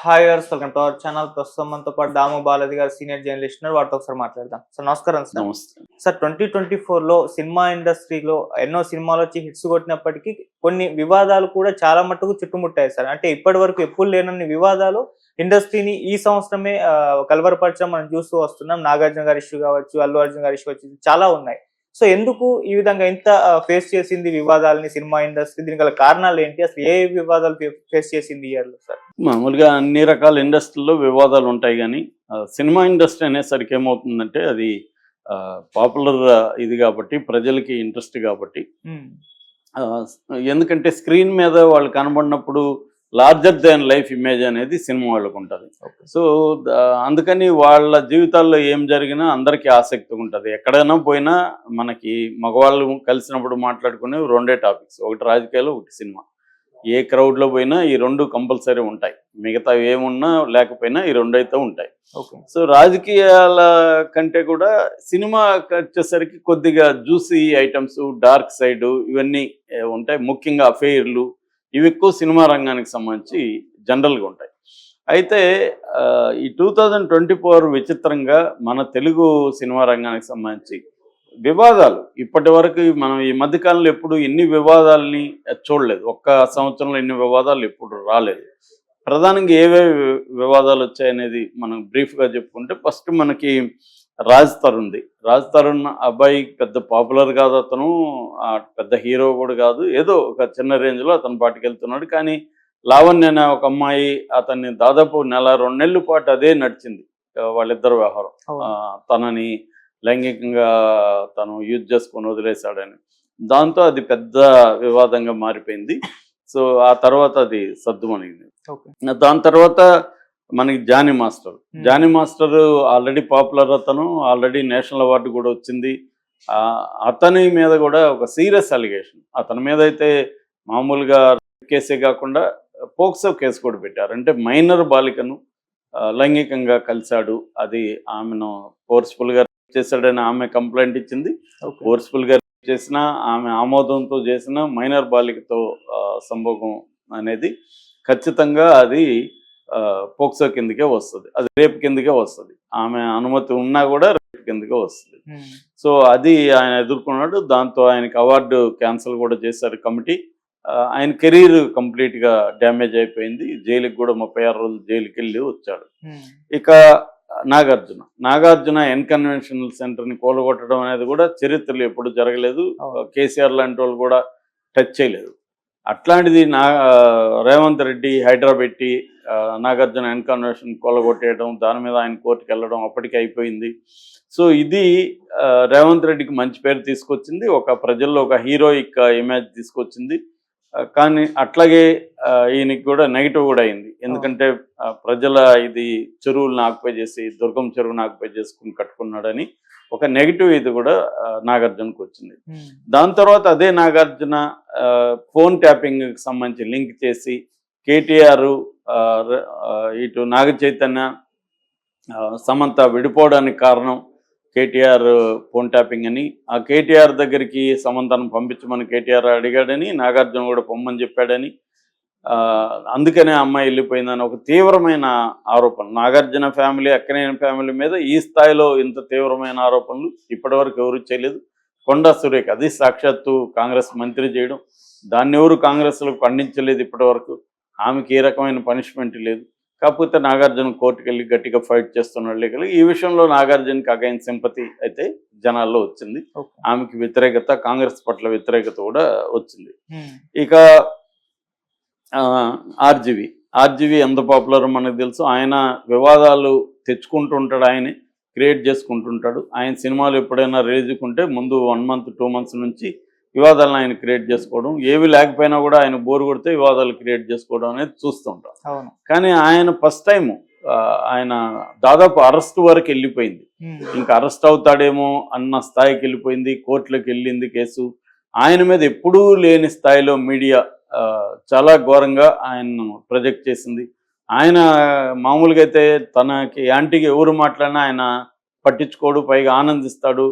Hi గారు, welcome to our channel. ప్రస్తుతం మనతో పాటు దాము బాలాజీ గారు సీనియర్ జర్నలిస్ట్ ఉన్నారు. వారితో ఒకసారి మాట్లాడదాం. సార్ నమస్కారం. సార్ నమస్తే. సార్ 2024లో సినిమా ఇండస్ట్రీలో ఎన్నో సినిమాలు వచ్చి హిట్స్ కొట్టినప్పటికీ కొన్ని వివాదాలు కూడా చాలా మట్టుకు చుట్టుముట్టాయి సార్. అంటే ఇప్పటి వరకు ఎప్పుడు లేనన్ని వివాదాలు ఇండస్ట్రీని ఈ సంవత్సరమే కలవరపరచడం మనం చూస్తూ వస్తున్నాం. నాగార్జున గారి ఇష్యూ కావచ్చు, అల్లు అర్జున్ గారి ఇష్యూ వచ్చి చాలా ఉన్నాయి. సో ఎందుకు ఈ విధంగా ఇంత ఫేస్ చేసింది వివాదాలని సినిమా ఇండస్ట్రీ? దీనికి గల కారణాలు ఏంటి? అసలు ఏ వివాదాలు ఫేస్ చేసింది ఈ ఇయర్ లో సార్? మామూలుగా అన్ని రకాల ఇండస్ట్రీలో వివాదాలు ఉంటాయి కానీ సినిమా ఇండస్ట్రీ అనేసరికి ఏమవుతుందంటే అది పాపులర్ ఇది కాబట్టి, ప్రజలకి ఇంట్రెస్ట్ కాబట్టి, ఎందుకంటే స్క్రీన్ మీద వాళ్ళు కనబడినప్పుడు లార్జర్ దాన్ లైఫ్ ఇమేజ్ అనేది సినిమా వాళ్ళకు ఉంటుంది. సో అందుకని వాళ్ళ జీవితాల్లో ఏం జరిగినా అందరికీ ఆసక్తి ఉంటుంది. ఎక్కడైనా పోయినా మనకి మగవాళ్ళు కలిసినప్పుడు మాట్లాడుకునే రెండే టాపిక్స్, ఒకటి రాజకీయాలు, ఒకటి సినిమా. ఏ క్రౌడ్లో పోయినా ఈ రెండు కంపల్సరీ ఉంటాయి. మిగతా ఏమున్నా లేకపోయినా ఈ రెండు అయితే ఉంటాయి. సో రాజకీయాల కంటే కూడా సినిమా వచ్చేసరికి కొద్దిగా జ్యూసీ ఐటమ్స్, డార్క్ సైడ్ ఇవన్నీ ఉంటాయి. ముఖ్యంగా అఫైర్లు ఇవి ఎక్కువ సినిమా రంగానికి సంబంధించి జనరల్గా ఉంటాయి. అయితే ఈ 2024 విచిత్రంగా మన తెలుగు సినిమా రంగానికి సంబంధించి వివాదాలు ఇప్పటి వరకు మనం ఈ మధ్యకాలంలో ఎప్పుడు ఎన్ని వివాదాలని చూడలేదు. ఒక్క సంవత్సరంలో ఎన్ని వివాదాలు ఎప్పుడు రాలేదు. ప్రధానంగా ఏవేవి వివాదాలు వచ్చాయనేది మనం బ్రీఫ్గా చెప్పుకుంటే, ఫస్ట్ మనకి రాజ్ తరుణ్ అబ్బాయి పెద్ద పాపులర్ కాదు, అతను పెద్ద హీరో కూడా కాదు, ఏదో ఒక చిన్న రేంజ్లో అతను పాటుకెళ్తున్నాడు. కానీ లావణ్య అనే ఒక అమ్మాయి అతన్ని దాదాపు నెల 2 నెలల పాటు అదే నడిచింది వాళ్ళిద్దరు వ్యవహారం. తనని లైంగికంగా తను యూజ్ చేసుకొని వదిలేశాడని, దాంతో అది పెద్ద వివాదంగా మారిపోయింది. సో ఆ తర్వాత అది సద్దుమణింది. దాని తర్వాత మనకి జానీ మాస్టర్ ఆల్రెడీ పాపులర్, అతను ఆల్రెడీ నేషనల్ అవార్డు కూడా వచ్చింది. అతని మీద కూడా ఒక సీరియస్ అలిగేషన్, అతని మీద అయితే మామూలుగా కేసే కాకుండా పోక్సో కేసు కూడా పెట్టారు. అంటే మైనర్ బాలికను లైంగికంగా కలిశాడు, అది ఆమెను ఫోర్స్ఫుల్గా చేశాడని ఆమె కంప్లైంట్ ఇచ్చింది. ఫోర్స్ఫుల్గా చేసిన, ఆమె ఆమోదంతో చేసిన మైనర్ బాలికతో సంభోగం అనేది ఖచ్చితంగా అది పోక్సో కిందకే వస్తుంది, అది రేప్ కిందకే వస్తుంది. ఆమె అనుమతి ఉన్నా కూడా రేప్ కిందకే వస్తుంది. సో అది ఆయన ఎదుర్కొన్నాడు. దాంతో ఆయనకి అవార్డు క్యాన్సిల్ కూడా చేశారు కమిటీ. ఆయన కెరీర్ కంప్లీట్గా డ్యామేజ్ అయిపోయింది. జైలుకి కూడా 36 రోజులు జైలుకి వెళ్ళి వచ్చాడు. ఇక నాగార్జున ఎన్కన్వెన్షనల్ సెంటర్ని కూలగొట్టడం అనేది కూడా చరిత్రలో ఎప్పుడు జరగలేదు. కేసీఆర్ లాంటి వాళ్ళు కూడా టచ్ చేయలేదు. అట్లాంటిది రేవంత్ రెడ్డి హైడ్రా పెట్టి నాగార్జున ఎన్కన్వెన్షన్ కూలగొట్టేయడం, దాని మీద ఆయన కోర్టుకు వెళ్ళడం అప్పటికే అయిపోయింది. సో ఇది రేవంత్ రెడ్డికి మంచి పేరు తీసుకొచ్చింది, ఒక ప్రజల్లో ఒక హీరోయిక్ ఇమేజ్ తీసుకొచ్చింది. కానీ అట్లాగే ఈయనకి కూడా నెగిటివ్ కూడా అయింది. ఎందుకంటే ప్రజల ఇది చెరువులను ఆక్యుపై చేసి, దుర్గం చెరువును ఆక్యుపై చేసుకుని కట్టుకున్నాడని ఒక నెగిటివ్ ఇది కూడా నాగార్జునకు వచ్చింది. దాని తర్వాత అదే నాగార్జున ఫోన్ ట్యాపింగ్కి సంబంధించి లింక్ చేసి కేటీఆర్, ఇటు నాగ చైతన్య, సమంత విడిపోవడానికి కారణం కేటీఆర్ ఫోన్ ట్యాపింగ్ అని, ఆ కేటీఆర్ దగ్గరికి సమంతను పంపించమని కేటీఆర్ అడిగాడని, నాగార్జున కూడా పొమ్మని చెప్పాడని, అందుకనే అమ్మాయి వెళ్ళిపోయిందని ఒక తీవ్రమైన ఆరోపణ. నాగార్జున ఫ్యామిలీ, అక్కినేని ఫ్యామిలీ మీద ఈ స్థాయిలో ఇంత తీవ్రమైన ఆరోపణలు ఇప్పటివరకు ఎవరు చేయలేదు. కొండా సురేఖ, అది సాక్షాత్తు కాంగ్రెస్ మంత్రి చేయడం, దాన్ని ఎవరు కాంగ్రెస్లో ఖండించలేదు ఇప్పటివరకు. ఆమెకి ఏ రకమైన పనిష్మెంట్ లేదు. కాకపోతే నాగార్జున కోర్టుకు వెళ్ళి గట్టిగా ఫైట్ చేస్తున్నాడు. ఈ విషయంలో నాగార్జునకి అగైన్ సింపతి అయితే జనాల్లో వచ్చింది. ఆమెకి వ్యతిరేకత, కాంగ్రెస్ పట్ల వ్యతిరేకత కూడా వచ్చింది. ఇక ఆర్జీవి ఎంత పాపులర్ మనకు తెలుసు. ఆయన వివాదాలు తెచ్చుకుంటుంటాడు, ఆయనే క్రియేట్ చేసుకుంటుంటాడు. ఆయన సినిమాలు ఎప్పుడైనా రిలీజ్కుంటే ముందు 1 month 2 months నుంచి వివాదాలను ఆయన క్రియేట్ చేసుకోవడం, ఏవి లేకపోయినా కూడా ఆయన బోరు కొడితే వివాదాలు క్రియేట్ చేసుకోవడం అనేది చూస్తుంటాం. కానీ ఆయన ఫస్ట్ టైం ఆయన దాదాపు అరెస్ట్ వరకు వెళ్ళిపోయింది. ఇంకా అరెస్ట్ అవుతాడేమో అన్న స్థాయికి వెళ్ళిపోయింది. కోర్టులోకి వెళ్ళింది కేసు. ఆయన మీద ఎప్పుడూ లేని స్థాయిలో మీడియా చాలా ఘోరంగా ఆయన్ను ప్రొజెక్ట్ చేసింది. ఆయన మామూలుగా అయితే తనకి యాంటీగా ఎవరు మాట్లాడినా ఆయన పట్టించుకోడు, పైగా ఆనందిస్తాడు.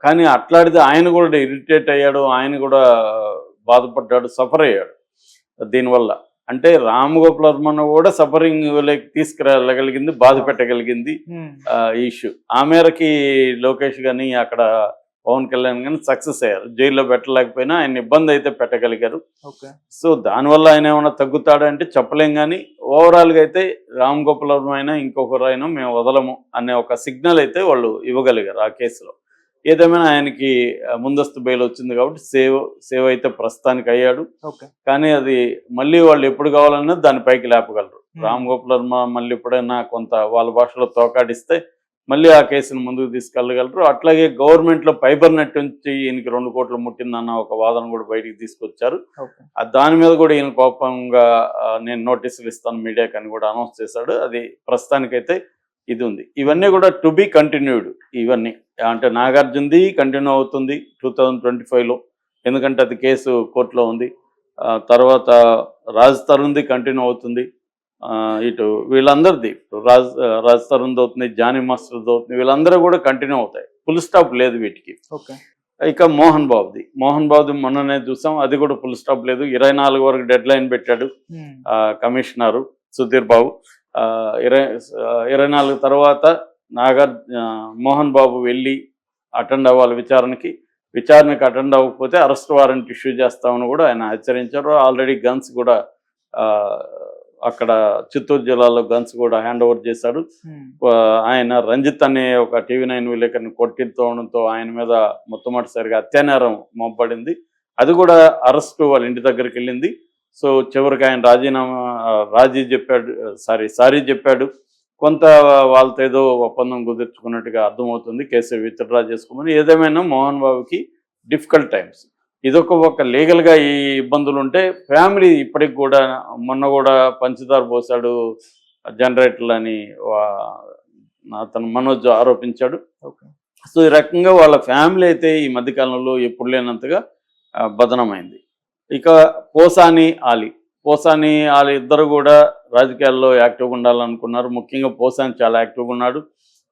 కానీ అట్లాంటిది ఆయన కూడా ఇరిటేట్ అయ్యాడు, ఆయన కూడా బాధపడ్డాడు, సఫర్ అయ్యాడు దీనివల్ల. అంటే రామ్ గోపాల్ వర్మను కూడా సఫరింగ్ లైక్ తీసుకురాగలిగింది, బాధ పెట్టగలిగింది ఈ ఇష్యూ. ఆ మేరకి లోకేష్ కానీ అక్కడ పవన్ కళ్యాణ్ కానీ సక్సెస్ అయ్యారు. జైల్లో పెట్టలేకపోయినా ఆయన ఇబ్బంది అయితే పెట్టగలిగారు. సో దానివల్ల ఆయన ఏమైనా తగ్గుతాడంటే చెప్పలేం, కానీ ఓవరాల్గా అయితే రామ్ గోపాల్ వర్మ అయినా ఇంకొకరు అయినా మేము వదలము అనే ఒక సిగ్నల్ అయితే వాళ్ళు ఇవ్వగలిగారు ఆ కేసులో. ఏదేమైనా ఆయనకి ముందస్తు బెయిల్ వచ్చింది కాబట్టి సేవ్ అయితే ప్రస్తుతానికి అయ్యాడు. కానీ అది మళ్ళీ వాళ్ళు ఎప్పుడు కావాలన్నా దాని పైకి లేపగలరు. రామ్ గోపాల్ వర్మ మళ్ళీ ఎప్పుడైనా కొంత వాళ్ళ భాషలో తోకాడిస్తే మళ్ళీ ఆ కేసును ముందుకు తీసుకెళ్ళగలరు. అట్లాగే గవర్నమెంట్లో ఫైబర్ నెట్ నుంచి ఈయనకి 2 కోట్లు ముట్టిందన్న ఒక వాదన కూడా బయటికి తీసుకొచ్చారు. దాని మీద కూడా ఈయన కోపంగా నేను నోటీసులు ఇస్తాను మీడియాకి అని కూడా అనౌన్స్ చేశాడు. అది ప్రస్తుతానికైతే ఇది ఉంది. ఇవన్నీ కూడా టు బి కంటిన్యూడ్. ఇవన్నీ అంటే నాగార్జునది కంటిన్యూ అవుతుంది 2025లో, ఎందుకంటే అది కేసు కోర్టులో ఉంది. తర్వాత రాజ్ తరుణ్ది కంటిన్యూ అవుతుంది. ఇటు వీళ్ళందరిది రాజ్ తరుణ్ది అవుతుంది, జానీ మాస్టర్ది అవుతుంది, వీళ్ళందరూ కూడా కంటిన్యూ అవుతాయి. ఫుల్ స్టాప్ లేదు వీటికి. ఇక మోహన్ బాబుది మొన్ననే చూసాం, అది కూడా ఫుల్ స్టాప్ లేదు. 24 వరకు డెడ్ లైన్ పెట్టాడు కమిషనరు సుధీర్ బాబు. 24 తర్వాత మోహన్ బాబు వెళ్ళి అటెండ్ అవ్వాలి విచారణకి అటెండ్ అవ్వకపోతే అరెస్ట్ వారెంట్ ఇష్యూ చేస్తామని కూడా ఆయన హెచ్చరించారు. ఆల్రెడీ గన్స్ కూడా అక్కడ చిత్తూరు జిల్లాలో గన్స్ కూడా హ్యాండ్ ఓవర్ చేశాడు. ఆయన రంజిత్ అనే ఒక TV9 విలేకరిని కొట్టించడంతో ఆయన మీద మొట్టమొదటిసారిగా హత్యానేరం మోపబడింది. అది కూడా అరెస్టు వాళ్ళ ఇంటి దగ్గరికి వెళ్ళింది. సో చివరికి ఆయన సారీ చెప్పాడు. కొంత వాళ్ళతో ఏదో ఒప్పందం కుదుర్చుకున్నట్టుగా అర్థమవుతుంది. కేసు విత్డ్రా చేసుకోమని. ఏదేమైనా మోహన్ బాబుకి డిఫికల్ట్ టైమ్స్. ఒక లీగల్గా ఈ ఇబ్బందులు ఉంటే ఫ్యామిలీ ఇప్పటికి కూడా మొన్న కూడా పంచదార పోసాడు జనరేటర్లు అని అతను మనోజ్ ఆరోపించాడు. సో ఈ రకంగా వాళ్ళ ఫ్యామిలీ అయితే ఈ మధ్యకాలంలో ఎప్పుడు లేనంతగా బదనమైంది. ఇక పోసాని ఆలీ ఇద్దరు కూడా రాజకీయాల్లో యాక్టివ్గా ఉండాలనుకున్నారు. ముఖ్యంగా పోసాని చాలా యాక్టివ్గా ఉన్నాడు.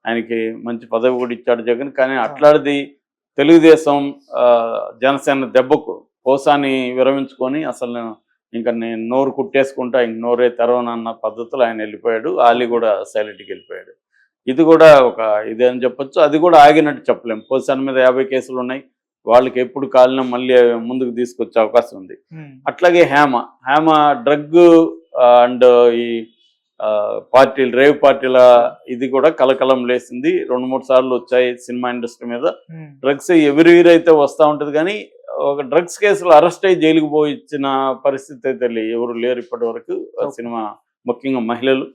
ఆయనకి మంచి పదవి కూడా ఇచ్చాడు జగన్. కానీ అట్లాంటిది తెలుగుదేశం జనసేన దెబ్బకు పోసాని విరమించుకొని అసలు నేను నోరు కుట్టేసుకుంటా, ఇంక నోరే తెరవనన్న పద్ధతిలో ఆయన వెళ్ళిపోయాడు. ఆలీ కూడా సైలెంట్కి వెళ్ళిపోయాడు. ఇది కూడా ఒక ఇదే అని చెప్పొచ్చు. అది కూడా ఆగినట్టు చెప్పలేము. పోసాని మీద 50 కేసులు ఉన్నాయి. వాళ్ళకి ఎప్పుడు కాలినా మళ్ళీ ముందుకు తీసుకొచ్చే అవకాశం ఉంది. అట్లాగే హేమ డ్రగ్ అండ్ ఈ పార్టీలు రేవ్ పార్టీల ఇది కూడా కలకలం లేసింది. 2-3 సార్లు వచ్చాయి సినిమా ఇండస్ట్రీ మీద. డ్రగ్స్ ఎవరి అయితే వస్తూ ఉంటుంది, కానీ ఒక డ్రగ్స్ కేసులు అరెస్ట్ అయ్యి జైలుకు పోయి ఇచ్చిన పరిస్థితి అయితే ఎవరు లేరు ఇప్పటి వరకు సినిమా, ముఖ్యంగా మహిళలు.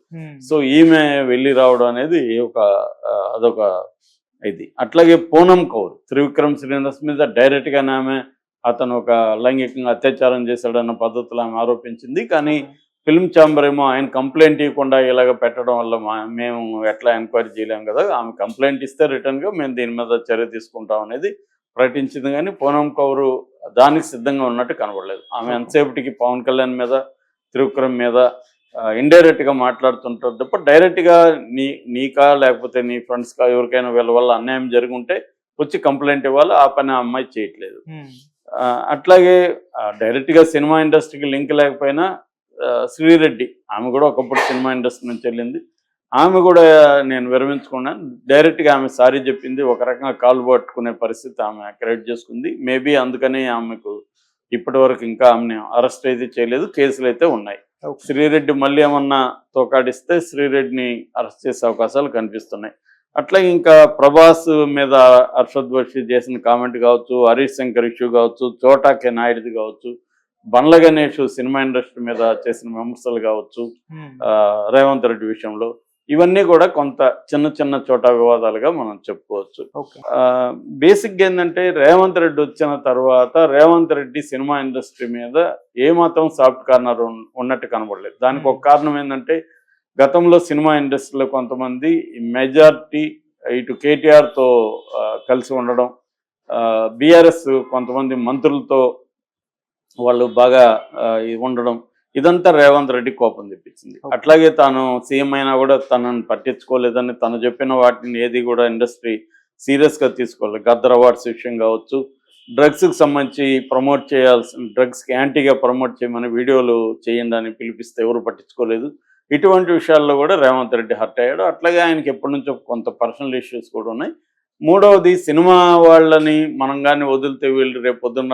సో ఈమె వెళ్ళి రావడం అనేది అదొక ఇది. అట్లాగే పూనం కౌర్ త్రివిక్రమ్ శ్రీనివాస్ మీద డైరెక్ట్గానే ఆమె అతను ఒక లైంగికంగా అత్యాచారం చేశాడన్న పద్ధతిలో ఆమె ఆరోపించింది. కానీ ఫిల్మ్ ఛాంబర్ ఏమో ఆయన కంప్లైంట్ ఇవ్వకుండా ఇలాగ పెట్టడం వల్ల మేము ఎట్లా ఎంక్వైరీ చేయలేం కదా, ఆమె కంప్లైంట్ ఇస్తే రిటర్న్గా మేము దీని మీద చర్య తీసుకుంటాం అనేది ప్రకటించింది. కానీ పూనం కౌరు దానికి సిద్ధంగా ఉన్నట్టు కనబడలేదు. ఆమె ఎంతసేపటికి పవన్ కళ్యాణ్ మీద త్రివిక్రమ్ మీద ఇండైరెక్ట్గా మాట్లాడుతుంటారు తప్ప డైరెక్ట్గా నీకా లేకపోతే నీ ఫ్రెండ్స్కా ఎవరికైనా వీళ్ళ వల్ల అన్యాయం జరిగి ఉంటే వచ్చి కంప్లైంట్ ఇవ్వాలి. ఆ పని ఆ అమ్మాయి చేయట్లేదు. అట్లాగే డైరెక్ట్గా సినిమా ఇండస్ట్రీకి లింక్ లేకపోయినా శ్రీరెడ్డి ఆమె కూడా ఒకప్పుడు సినిమా ఇండస్ట్రీ నుంచి వెళ్ళింది. ఆమె కూడా నేను విరమించుకున్నాను డైరెక్ట్గా ఆమె సారీ చెప్పింది. ఒక రకంగా కాలు పట్టుకునే పరిస్థితి ఆమె క్రియేట్ చేసుకుంది. మేబీ అందుకని ఆమెకు ఇప్పటి వరకు ఇంకా ఆమెను అరెస్ట్ అయితే చేయలేదు. కేసులు అయితే ఉన్నాయి. శ్రీరెడ్డి మళ్ళీ ఏమన్నా తోకాడిస్తే శ్రీరెడ్డిని అరెస్ట్ చేసే అవకాశాలు కనిపిస్తున్నాయి. అట్లాగే ఇంకా ప్రభాస్ మీద అర్షద్ వర్షి చేసిన కామెంట్ కావచ్చు, హరీష్ శంకర్ ఇష్యూ కావచ్చు, చోటా కే నాయుడుది కావచ్చు, బండ్ల గణేష్ సినిమా ఇండస్ట్రీ మీద చేసిన విమర్శలు కావచ్చు, రేవంత్ రెడ్డి విషయంలో, ఇవన్నీ కూడా కొంత చిన్న చోట వివాదాలుగా మనం చెప్పుకోవచ్చు. బేసిక్గా ఏంటంటే రేవంత్ రెడ్డి వచ్చిన తర్వాత రేవంత్ రెడ్డి సినిమా ఇండస్ట్రీ మీద ఏమాత్రం సాఫ్ట్ కార్నర్ ఉన్నట్టు కనబడలేదు. దానికి ఒక కారణం ఏంటంటే గతంలో సినిమా ఇండస్ట్రీలో కొంతమంది మెజారిటీ ఇటు కేటీఆర్తో కలిసి ఉండడం, బీఆర్ఎస్ కొంతమంది మంత్రులతో వాళ్ళు బాగా ఉండడం, ఇదంతా రేవంత్ రెడ్డి కోపం తెప్పించింది. అట్లాగే తాను సీఎం అయినా కూడా తనను పట్టించుకోలేదని, తను చెప్పిన వాటిని ఏది కూడా ఇండస్ట్రీ సీరియస్గా తీసుకోలేదు. గద్దర్ అవార్డ్స్ విషయం కావచ్చు, డ్రగ్స్కి సంబంధించి ప్రమోట్ చేయాల్సిన డ్రగ్స్కి యాంటీగా ప్రమోట్ చేయమని వీడియోలు చేయండి అని పిలిపిస్తే ఎవరు పట్టించుకోలేదు. ఇటువంటి విషయాల్లో కూడా రేవంత్ రెడ్డి హర్ట్ అయ్యాడు. అట్లాగే ఆయనకి ఎప్పటి నుంచో కొంత పర్సనల్ ఇష్యూస్ కూడా ఉన్నాయి. మూడవది సినిమా వాళ్ళని మనం కానీ వదిలితే వీళ్ళు రేపు పొద్దున్న